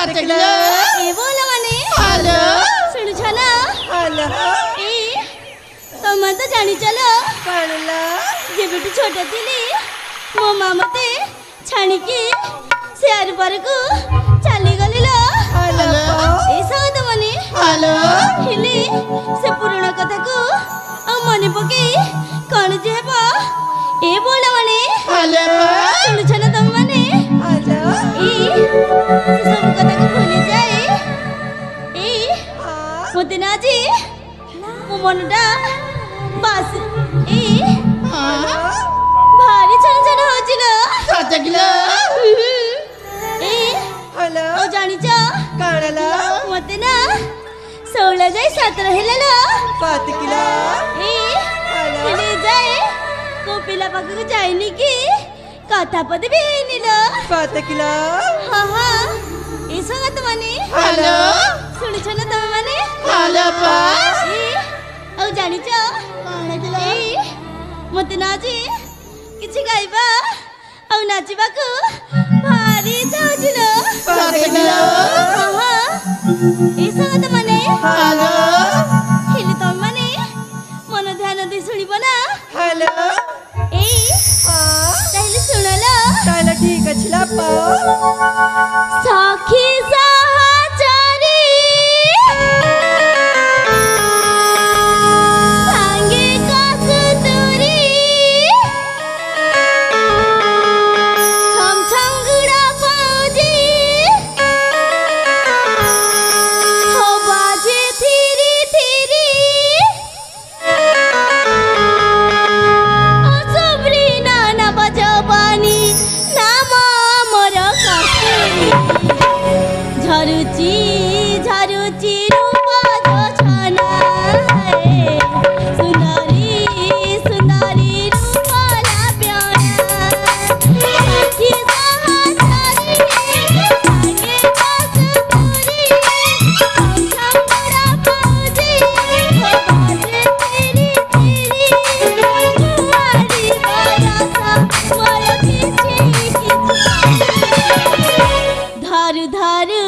Kilo ए बोला माने hello सुनु छ ना हेलो ए तम तो जानी चलो कणला जे बेटू छोटा थिली मो मां मते छाणी की शेयर पर को चली गली लो हेलो ए संग तो माने हेलो हिली से पुराना कथा को मने पके कौन जे बा ए बोला माने हेलो सुनु छ ना तम माने हेलो ए सब कथा को भूली जाए ए मते ना जी मो मनटा बस ए भारी छन छन होजिलो 7 किलो ए हेलो ओ जानी छ कणला मते ना 16 जाय 17 हेललो 7 किलो ए हेले जाए को पिला पाखु जाइनी की कथा पद भी निलो 7 किलो हां हां ए संगत माने हेलो सुनि छ न तमे माने हेलो पा ए ओ जानी छ कण किलो ए मते नाची किछि गाइबा औ नाचिबा को भारी जाउजिलो 7 किलो हां हां ए संगत माने हेलो हिली तमे माने मन ध्यान दे सुनिबो ना हेलो ए ताहले सुनलो ताहले ठीक अछि ला पा साखी साहाचारी सांगे कस्तूरी छम छम गुड़ा पाउजी हो बाजे थीरी थीरी ओ सबरी नाना बजबानी नाम मोर कस्तूरी झरुची झरुची रूप जोछना है सुंदरी सुंदरी रूप लाप्याना साखी साहाचारी सांगे कस्तूरी छम छम गुड़ा पाउजी हो बाजे तेरी तेरी कुंवारी बरसा मोर किछि धारू धारू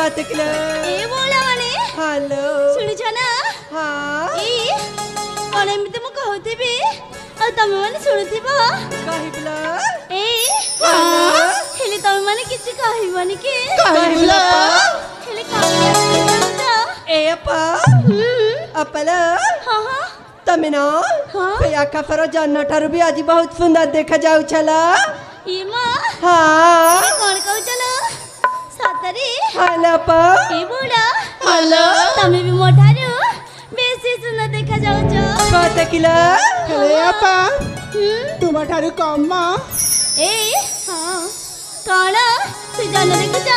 কতগুলো এ বলা মানে হ্যালো শুনিছ না হ্যাঁ ଏଇ କଣ ଏମିତି ମୁଁ କହୁଥିବି ଆଉ ତମେ ମାନେ ଶୁଣୁଥିବ କହିବୁଲ ଏଇ ହଁ। ହେଲେ ତମେ ମାନେ କିଛି କହିବନି କି କହିବୁଲ ହେଲେ କଣ ଏ ଆପା ଆପଲ ହଁ ହଁ ତମେ ନା ହଁ। ଏ ଆକାଶର ଜହ୍ନଠାରୁ ବି ଆଜି ବହୁତ ସୁନ୍ଦର ଦେଖାଯାଉଛଲ ଏ ମା ହଁ କଣ କହୁଛଲ ସତରେ ହ୍ୟାଲୋ ଆପା ଏ ବୁଢ଼ା ହ୍ୟାଲୋ ତମେ ବି ମୋ ଠାରୁ ବେଶୀ ସୁନ୍ଦର ଦେଖାଯାଉଛ କତକିଲ ହେଲେ ଆପା ତୁମ ଠାରୁ କମ ଏଇ ହଁ କଣ ସେ ଜହ୍ନ ଦେଖୁଛ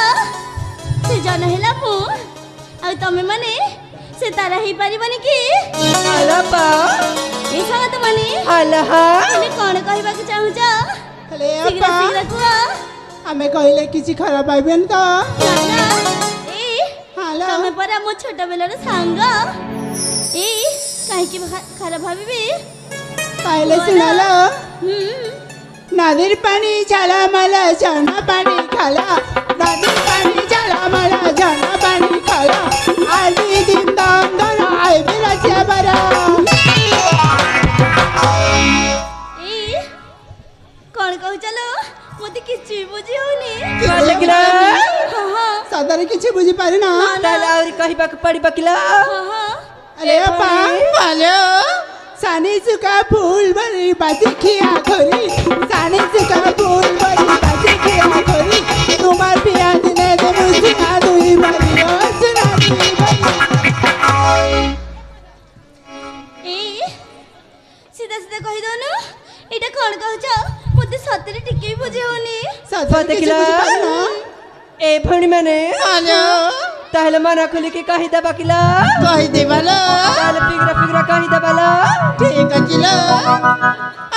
ସେ ଜହ୍ନ ହେଲା ମୁଁ ଆଉ ତମେ ମାନେ ସେ ତାରା ହେଇପାରିବନି କି ହ୍ୟାଲୋ ଆପା ଏ ସାଙ୍ଗତ ମାନେ ହ୍ୟାଲୋ ହେଲେ କଣ କହିବାକୁ ଚାହୁଁଛ ହେଲେ ଶୀଘ୍ର ଆପା ଶୀଘ୍ର କୁହ ଆମେ କହିଲେ କିଛି ଖରାପ ପାଇବେନି ତ ନା ନା ଏଇ ହ୍ୟାଲୋ ତମେ ପରା ମୋ ଛୋଟ ବେଳର ସାଙ୍ଗ ଏଇ କାହିଁକି ଖରାପ ଭାବିବି তাইলে শোনালো ହୁଁ নদীর পানি ঝালামালা ঝর্ণা পানি খালা নদীর পানি ঝালামালা ঝর্ণা পানি খালা আলি দিন দাম দর আইবে রাজা বারা ଏଇ କଣ କହୁଛଲ ମତେ କିଛି ବି ବୁଝି ହଉନି କତକିଲ ହଁ ହଁ ସଦରେ କିଛି ବୁଝି ପାରି ନା ତାହେଲେ ଆହୁରି କହିବାକୁ ପଡ଼ିବ କିଲ ହଁ ହଁ আরে আপা হ্যালো সানি সুকা ফুল ভরি বাজি খিয়া খরি সানি সুকা ফুল ভরি বাজি খিয়া খরি তোমার পিয়া দিনে দে মুসিকা দুই ভরি সুনা দুই ভরি ଏଇ ସିଧା ସିଧା କହିଦଉନୁ ଏଇଟା କଣ କହୁଛ ମତେ ସତରେ ଟିକେ ବି ବୁଝି ହଉନି ସଦରେ କିଛି ବୁଝି ପାରି ନା ଏ ଭଉଣୀ ମାନେ হ্যালো ତାହେଲେ ମନ ଖୋଲିକି କହିଦେବା କିଲ କହିଦେବାଲ ତାହେଲେ ଫିଗ୍ର ଫିଗ୍ର କହିଦେବାଲ ଠିକ ଅଛିଲ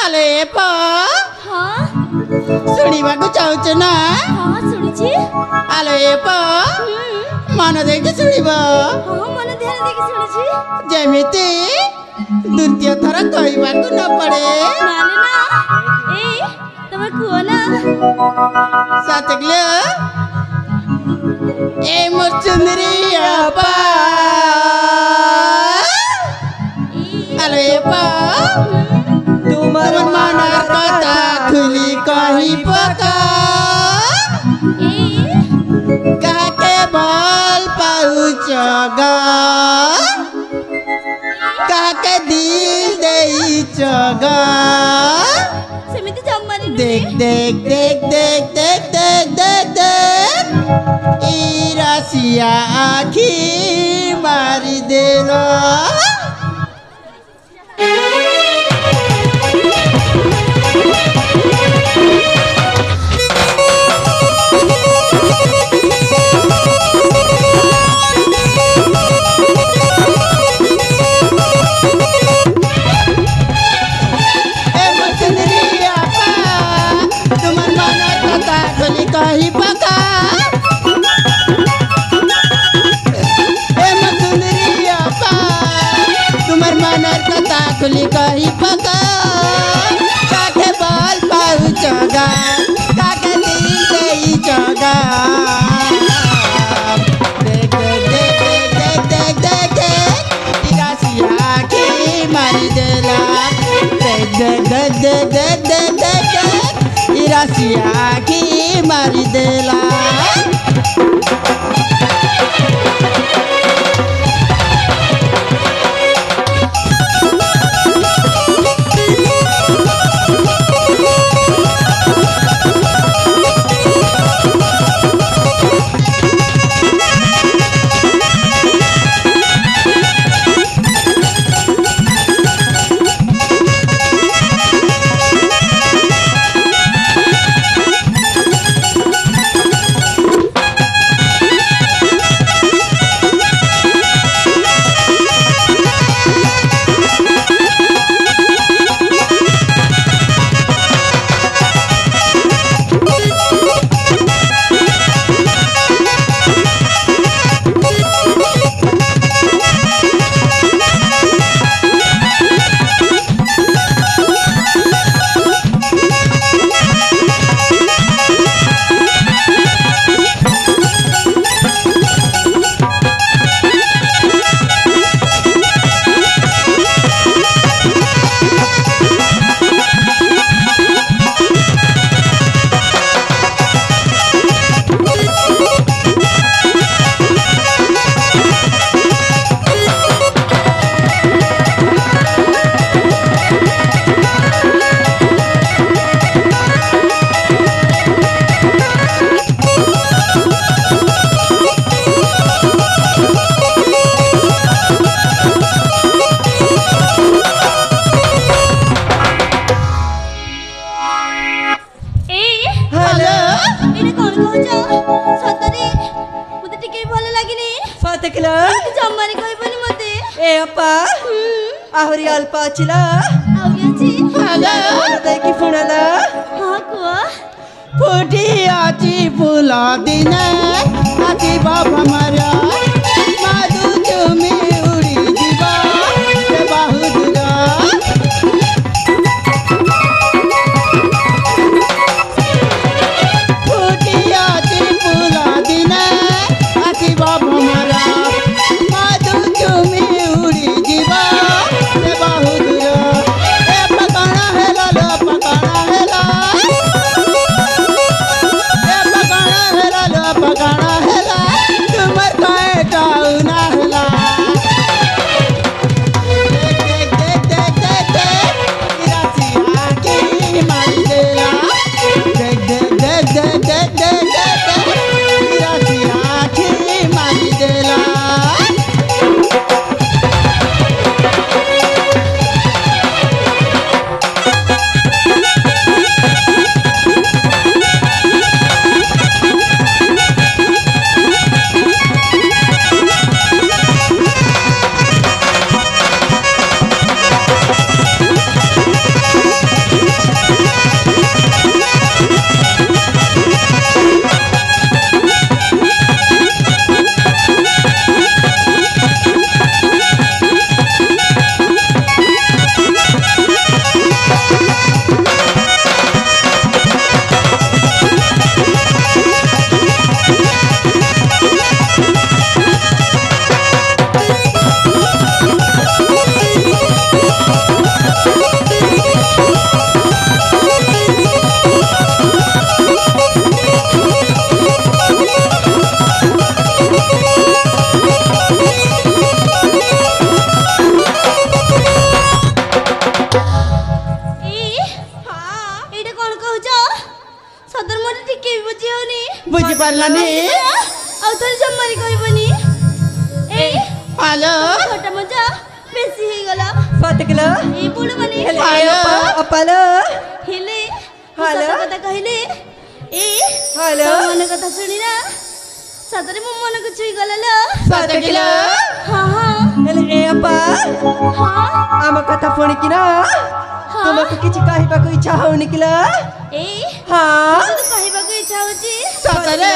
ଆଲେ ପା ହଁ ଶୁଣିବାକୁ ଚାହୁଁଛ ନା ହଁ ଶୁଣିଛି ଆଲେ ପା ହୁଁ ମନ ଦେଇକି ଶୁଣିବ ହଁ ମନ ଧ୍ୟାନ ଦେଇକି ଶୁଣିଛି ଯେମିତି ଦ୍ୱିତୀୟ ଥର କହିବାକୁ ନ ପଡେ ନା ନା ନା ଏଇ ତମେ କୁହ ନା ସତଗଲ ଏ ମୋ ସୁନ୍ଦରୀ ଆପା ଆଲେ ପା ତୁମର ତୁମ ମନର କଥା খুলি কহি পকা ଏଇ কাকে বল পাউছ গা কাকে দিল দেইছ গা ସେମିତି ଜମାରେ দেখ ନୁହେଁ দেখ দেখ দেখ দেখ দেখ দেখ দেখ এই রাশিয়া আখি মারি দিল এ মচন্দরি আপা তোমার মনের কথা খুলি কহি পকা এ মচন্দরি আপা তোমার মনের কথা খুলি কহি পকা কাকে বল পাউ জগা কাকে দিল দেই জগা দেখ দেখ দেখ দেখ দেখ দেখ ইরাসিয়া কি মারি দেলা দেখ দেখ দেখ দেখ দেখ দেখ দেখ দেখ ইরাসিয়া কি মারি দেলা ଏଇଟା କ'ଣ କହୁଛ ସତରେ ମୋତେ ଟିକେ ବି ଭଲ ଲାଗିନି ସତକିଲ ଜମାରେ କହିବନି ମୋତେ ଏ ଅପା ଆହୁରି ଅଳ୍ପ ଅଛି ଲୋ ଆହୁରି ଅଛି ଦେଇକି ଶୁଣଲ ହଁ କୁହ ଫୁଟି ଅଛି ଫୁଲ ଦିନେ ଆସିବ ଭମର ମଧୁ ଚୁମି ଉଡ଼ିଯିବ ସେ ବହୁ ଦୂର ଫୁଟି ଅଛି ଫୁଲ ଦିନେ ଆସିବ ଭମର ମଧୁ ଚୁମି ଉଡ଼ିଯିବ ସେ ବହୁ ଦୂର ଏ ପକଣ ହେଲା ଲୋ ପକଣ ହେଲା पकाना हेला तुमर काए टाउना हेला देख देख देख देख देख गिरासिया की मारी देला देख देख देख देख देख देख देख गिरासिया की मारी देला बुझी पारलानी ଆଉ ଥରେ ଜମାରେ କହିବନି ଏଇ हेलो ଛୋଟ ମଜା ବେଶୀ ହେଇଗଲା ସତକିଲ ଏଇ ବୁଢ଼ ମାନେ हेलो ଅପା ଲୋ ହେଲେ ହ୍ୟାଲୋ। ସତ କଥା କହିଲେ ଏଇ ହ୍ୟାଲୋ। ତୋ ମନ କଥା ଶୁଣି ନା ସତରେ ମୋ ମନକୁ ଛୁଇଁଗଲା ଲୋ सतकिल ହଁ ହଁ ହେଲେ ଏ ଅପା ହଁ ଆମ କଥା ଶୁଣିକି ନା ତୁମକୁ କିଛି କହିବାକୁ ଇଚ୍ଛା ହଉନି କିଲ ଏଇ ହଁ ତତେ କହିବାକୁ ଇଚ୍ଛା ହଉଛି सतरे